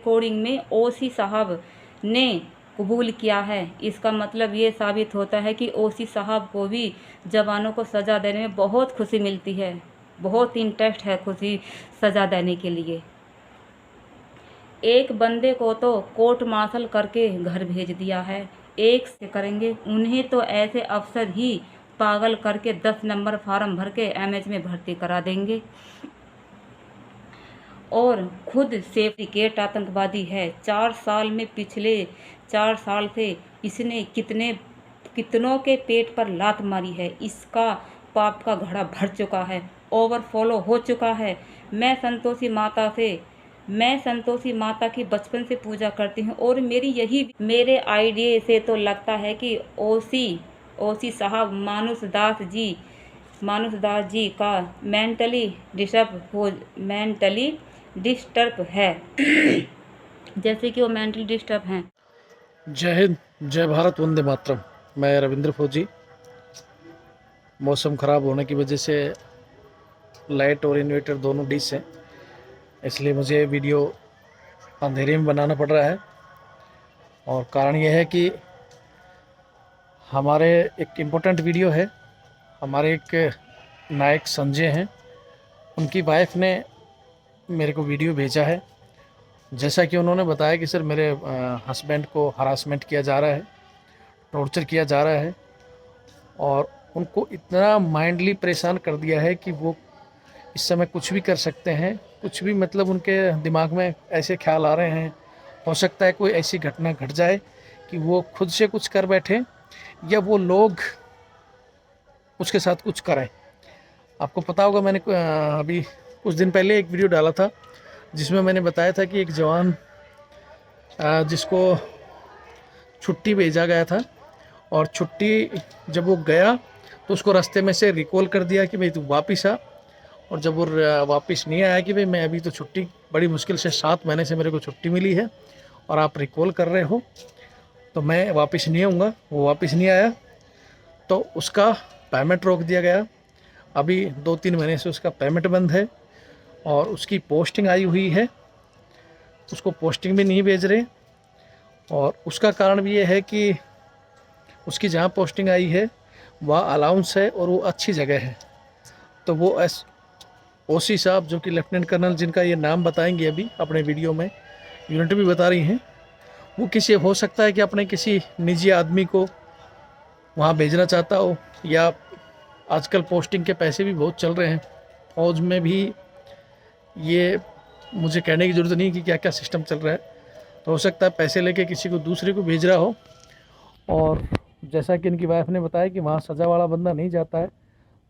Recording में ओसी साहब ने कबूल किया है। इसका मतलब ये साबित होता है कि ओसी साहब को भी जवानों को सज़ा देने में बहुत खुशी मिलती है, बहुत इंटरेस्ट है खुशी सज़ा देने के लिए। एक बंदे को तो कोर्ट मार्शल करके घर भेज दिया है, एक से करेंगे उन्हें तो ऐसे अफसर ही पागल करके 10 नंबर फार्म भर के एमएच में भर्ती करा देंगे। और खुद सेफ्टिकेट आतंकवादी है। 4 साल में पिछले 4 साल से इसने कितनों के पेट पर लात मारी है। इसका पाप का घड़ा भर चुका है, ओवरफ्लो हो चुका है। मैं संतोषी माता की बचपन से पूजा करती हूँ और मेरे आइडिया से तो लगता है कि ओसी साहब मानुष दास जी का मेंटली डिस्टर्ब है जैसे कि वो मेंटली डिस्टर्ब हैं। जय हिंद, जय भारत, वंदे मातरम। मैं रविंद्र फौजी। मौसम ख़राब होने की वजह से लाइट और इन्वर्टर दोनों डिश हैं, इसलिए मुझे वीडियो अंधेरे में बनाना पड़ रहा है। और कारण यह है कि हमारे एक इम्पोर्टेंट वीडियो है। हमारे एक नायक संजय हैं, उनकी वाइफ ने मेरे को वीडियो भेजा है। जैसा कि उन्होंने बताया कि सर मेरे हस्बैंड को हरासमेंट किया जा रहा है, टॉर्चर किया जा रहा है और उनको इतना माइंडली परेशान कर दिया है कि वो इस समय कुछ भी कर सकते हैं। कुछ भी मतलब उनके दिमाग में ऐसे ख्याल आ रहे हैं, हो सकता है कोई ऐसी घटना घट जाए कि वो खुद से कुछ कर बैठे या वो लोग उसके साथ कुछ करें। आपको पता होगा, मैंने अभी कुछ दिन पहले एक वीडियो डाला था जिसमें मैंने बताया था कि एक जवान जिसको छुट्टी भेजा गया था और छुट्टी जब वो गया तो उसको रास्ते में से रिकॉल कर दिया कि भाई तू वापस आ। और जब वो वापस नहीं आया कि भाई मैं अभी तो छुट्टी बड़ी मुश्किल से 7 महीने से मेरे को छुट्टी मिली है और आप रिकॉल कर रहे हो तो मैं वापस नहीं आऊँगा, वो वापस नहीं आया तो उसका पेमेंट रोक दिया गया। अभी 2-3 महीने से उसका पेमेंट बंद है और उसकी पोस्टिंग आई हुई है, उसको पोस्टिंग भी नहीं भेज रहे। और उसका कारण भी ये है कि उसकी जहाँ पोस्टिंग आई है वह अलाउंस है और वो अच्छी जगह है। तो वो ओसी साहब जो कि लेफ्टिनेंट कर्नल, जिनका ये नाम बताएंगे अभी अपने वीडियो में, यूनिट भी बता रही हैं, वो हो सकता है कि अपने किसी निजी आदमी को वहाँ भेजना चाहता हो, या आजकल पोस्टिंग के पैसे भी बहुत चल रहे हैं फौज में भी। ये मुझे कहने की ज़रूरत नहीं कि क्या क्या सिस्टम चल रहा है, तो हो सकता है पैसे लेके किसी को दूसरे को भेज रहा हो। और जैसा कि इनकी वाइफ ने बताया कि वहाँ सज़ा वाला बंदा नहीं जाता है,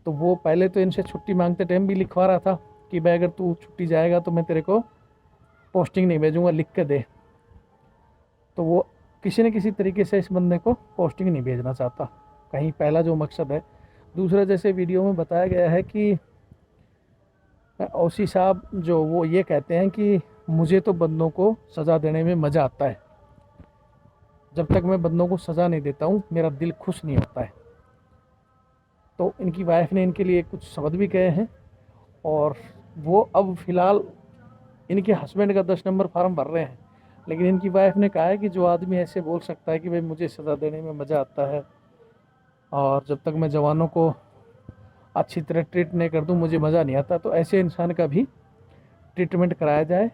तो वो पहले तो इनसे छुट्टी मांगते टाइम भी लिखवा रहा था कि भाई अगर तू छुट्टी जाएगा तो मैं तेरे को पोस्टिंग नहीं भेजूँगा, लिख के दे। तो वो किसी न किसी तरीके से इस बंदे को पोस्टिंग नहीं भेजना चाहता, कहीं पहला जो मकसद है। दूसरा, जैसे वीडियो में बताया गया है कि ओसी साहब जो वो ये कहते हैं कि मुझे तो बंदों को सज़ा देने में मज़ा आता है, जब तक मैं बंदों को सज़ा नहीं देता हूँ मेरा दिल खुश नहीं होता है। तो इनकी वाइफ ने इनके लिए कुछ शब्द भी कहे हैं और वो अब फ़िलहाल इनके हस्बैंड का 10 नंबर फार्म भर रहे हैं। लेकिन इनकी वाइफ ने कहा है कि जो आदमी ऐसे बोल सकता है कि भाई मुझे सज़ा देने में मज़ा आता है और जब तक मैं जवानों को अच्छी तरह ट्रीट नहीं कर दूं मुझे मज़ा नहीं आता, तो ऐसे इंसान का भी ट्रीटमेंट कराया जाए।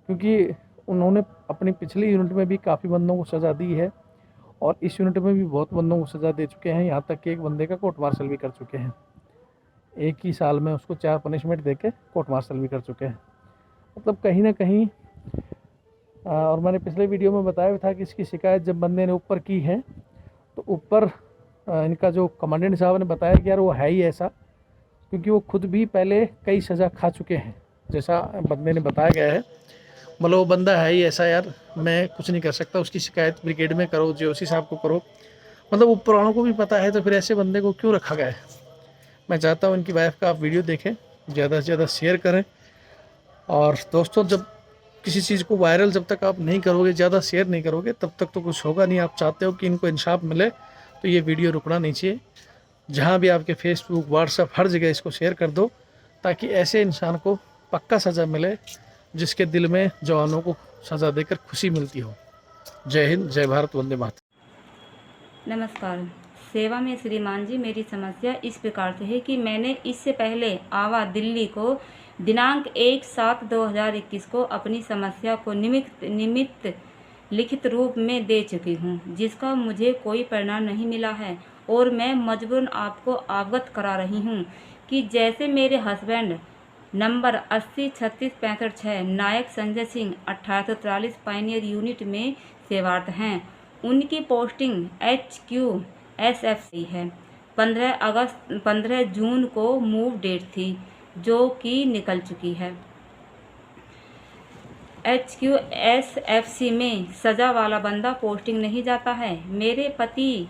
क्योंकि उन्होंने अपनी पिछली यूनिट में भी काफ़ी बंदों को सज़ा दी है और इस यूनिट में भी बहुत बंदों को सज़ा दे चुके हैं। यहाँ तक कि एक बंदे का कोर्ट मार्शल भी कर चुके हैं, एक ही साल में उसको 4 पनिशमेंट दे के कोर्ट मार्शल भी कर चुके हैं। मतलब कहीं ना कहीं और मैंने पिछले वीडियो में बताया भी था कि इसकी शिकायत जब बंदे ने ऊपर की है तो ऊपर इनका जो कमांडेंट साहब ने बताया कि यार वो है ही ऐसा, क्योंकि वो खुद भी पहले कई सज़ा खा चुके हैं, जैसा बंदे ने बताया गया है। मतलब वो बंदा है ही ऐसा, यार मैं कुछ नहीं कर सकता, उसकी शिकायत ब्रिगेड में करो, ओसी साहब को करो। मतलब ऊपर वालों को भी पता है, तो फिर ऐसे बंदे को क्यों रखा गया है। मैं चाहता हूँ इनकी वाइफ का आप वीडियो देखें, ज़्यादा से ज़्यादा शेयर करें। और दोस्तों, जब किसी चीज़ को वायरल जब तक आप नहीं करोगे, ज़्यादा शेयर नहीं करोगे, तब तक तो कुछ होगा नहीं। आप चाहते हो कि इनको इंसाफ मिले तो ये वीडियो रुकना नहीं चाहिए। जहाँ भी आपके फेसबुक, व्हाट्सएप, हर जगह इसको शेयर कर दो, ताकि ऐसे इंसान को पक्का सज़ा मिले जिसके दिल में जवानों को सज़ा देकर खुशी मिलती हो। जय हिंद, जय भारत, वंदे मातरम। नमस्कार। सेवा में श्रीमान जी, मेरी समस्या इस प्रकार से है कि मैंने इससे पहले आवा दिल्ली को दिनांक 1/7/2021 को अपनी समस्या को निमित्त लिखित रूप में दे चुकी हूँ, जिसका मुझे कोई परिणाम नहीं मिला है और मैं मजबूरन आपको अवगत करा रही हूँ कि जैसे मेरे हस्बैंड नंबर 803665 नायक संजय सिंह 1843 पाइनियर यूनिट में सेवारत हैं। उनकी पोस्टिंग HQSFC है। 15 जून को मूव डेट थी, जो कि निकल चुकी है। HQSFC में सजा वाला बंदा पोस्टिंग नहीं जाता है। मेरे पति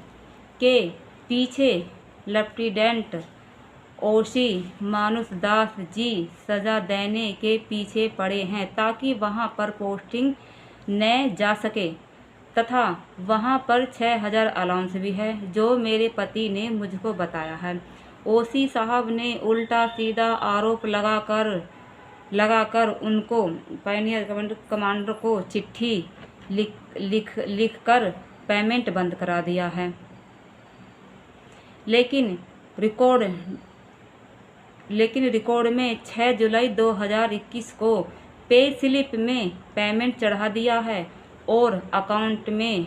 के पीछे लेफ्टिनेंट ओसी मानुष दास जी सजा देने के पीछे पड़े हैं ताकि वहां पर पोस्टिंग न जा सके, तथा वहां पर 6000 अलाउंस भी है, जो मेरे पति ने मुझको बताया है। ओसी साहब ने उल्टा सीधा आरोप लगाकर उनको पायनियर कमांडर को चिट्ठी लिख कर पेमेंट बंद करा दिया है। लेकिन रिकॉर्ड में 6 जुलाई 2021 को पे स्लिप में पेमेंट चढ़ा दिया है और अकाउंट में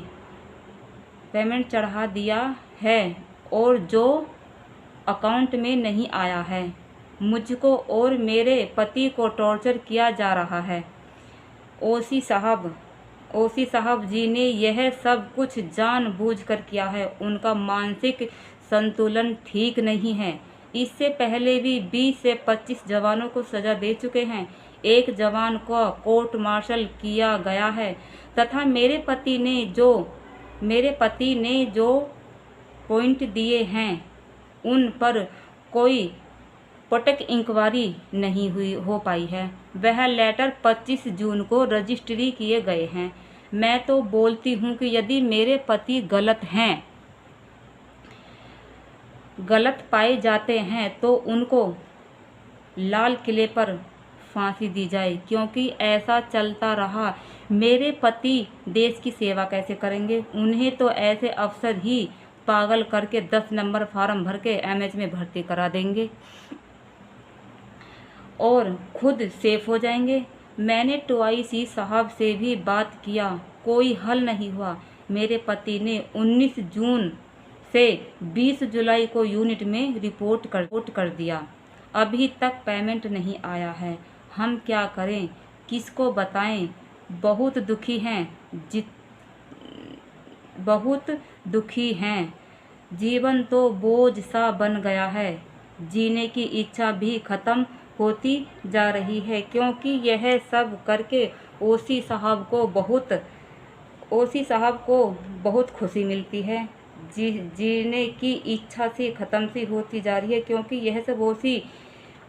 पेमेंट चढ़ा दिया है और जो अकाउंट में नहीं आया है। मुझको और मेरे पति को टॉर्चर किया जा रहा है। ओसी साहब जी ने यह सब कुछ जानबूझकर किया है। उनका मानसिक संतुलन ठीक नहीं है। इससे पहले भी 20 से 25 जवानों को सजा दे चुके हैं। एक जवान को कोर्ट मार्शल किया गया है तथा मेरे पति ने जो पॉइंट दिए हैं उन पर कोई पटक इंक्वायरी नहीं हो पाई है। वह लेटर 25 जून को रजिस्ट्री किए गए हैं। मैं तो बोलती हूँ कि यदि मेरे पति गलत पाए जाते हैं तो उनको लाल किले पर फांसी दी जाए, क्योंकि ऐसा चलता रहा मेरे पति देश की सेवा कैसे करेंगे। उन्हें तो ऐसे अफसर ही पागल करके 10 नंबर फार्म भर के एमएच में भर्ती करा देंगे और खुद सेफ हो जाएंगे। मैंने टोआईसी साहब से भी बात किया, कोई हल नहीं हुआ। मेरे पति ने 19 जून से 20 जुलाई को यूनिट में रिपोर्ट कर दिया। अभी तक पेमेंट नहीं आया है। हम क्या करें, किसको बताएं? बहुत दुखी हैं। जीवन तो बोझ सा बन गया है। जीने की इच्छा भी खत्म होती जा रही है, क्योंकि यह सब करके ओसी साहब को बहुत खुशी मिलती है। जीने की इच्छा से ख़त्म सी होती जा रही है, क्योंकि यह सब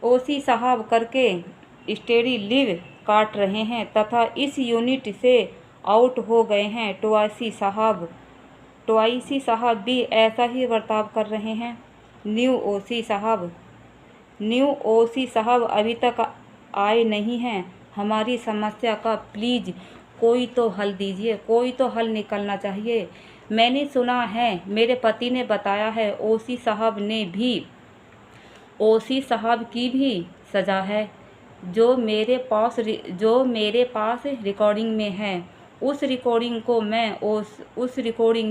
ओसी साहब करके स्टेडी लीव काट रहे हैं तथा इस यूनिट से आउट हो गए हैं। टोआईसी साहब भी ऐसा ही बर्ताव कर रहे हैं। न्यू ओसी साहब अभी तक आए नहीं हैं। हमारी समस्या का प्लीज़ कोई तो हल दीजिए, कोई तो हल निकलना चाहिए। मैंने सुना है, मेरे पति ने बताया है, ओसी साहब की भी सज़ा है, जो मेरे पास रिकॉर्डिंग में है। उस रिकॉर्डिंग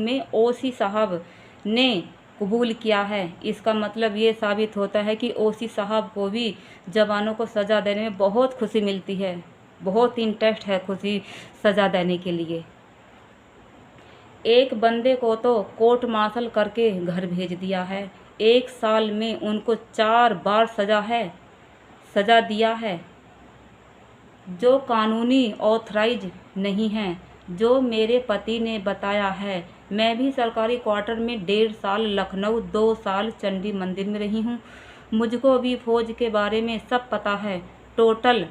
में ओसी साहब ने कबूल किया है। इसका मतलब ये साबित होता है कि ओसी साहब को भी जवानों को सज़ा देने में बहुत खुशी मिलती है, बहुत इंटरेस्ट है खुशी सज़ा देने के लिए। एक बंदे को तो कोर्ट मार्शल करके घर भेज दिया है। 1 साल में उनको 4 बार सज़ा दिया है, जो कानूनी ऑथराइज नहीं है, जो मेरे पति ने बताया है। मैं भी सरकारी क्वार्टर में 1.5 साल लखनऊ, 2 साल चंडी मंदिर में रही हूँ। मुझको भी फौज के बारे में सब पता है। टोटल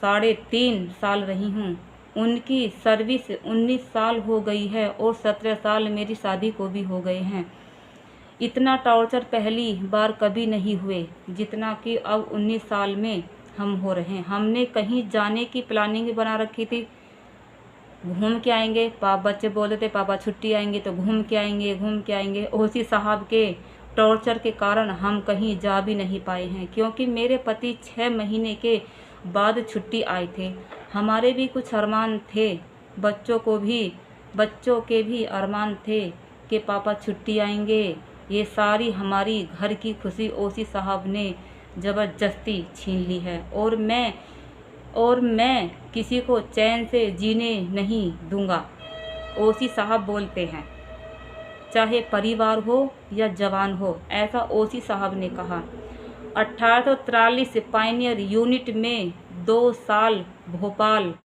3.5 साल रही हूँ। उनकी सर्विस 19 साल हो गई है और 17 साल मेरी शादी को भी हो गए हैं। इतना टॉर्चर पहली बार कभी नहीं हुए जितना कि अब 19 साल में हम हो रहे हैं। हमने कहीं जाने की प्लानिंग बना रखी थी, घूम के आएंगे। बच्चे बोलते थे पापा छुट्टी आएंगे तो घूम के आएंगे, घूम के आएंगे। ओसी साहब के टॉर्चर के कारण हम कहीं जा भी नहीं पाए हैं, क्योंकि मेरे पति 6 महीने के बाद छुट्टी आए थे। हमारे भी कुछ अरमान थे, बच्चों के भी अरमान थे कि पापा छुट्टी आएंगे। ये सारी हमारी घर की खुशी ओसी साहब ने ज़बरदस्ती छीन ली है, और मैं किसी को चैन से जीने नहीं दूंगा। ओसी साहब बोलते हैं, चाहे परिवार हो या जवान हो, ऐसा ओसी साहब ने कहा। 1843 पायनियर यूनिट में 2 साल भोपाल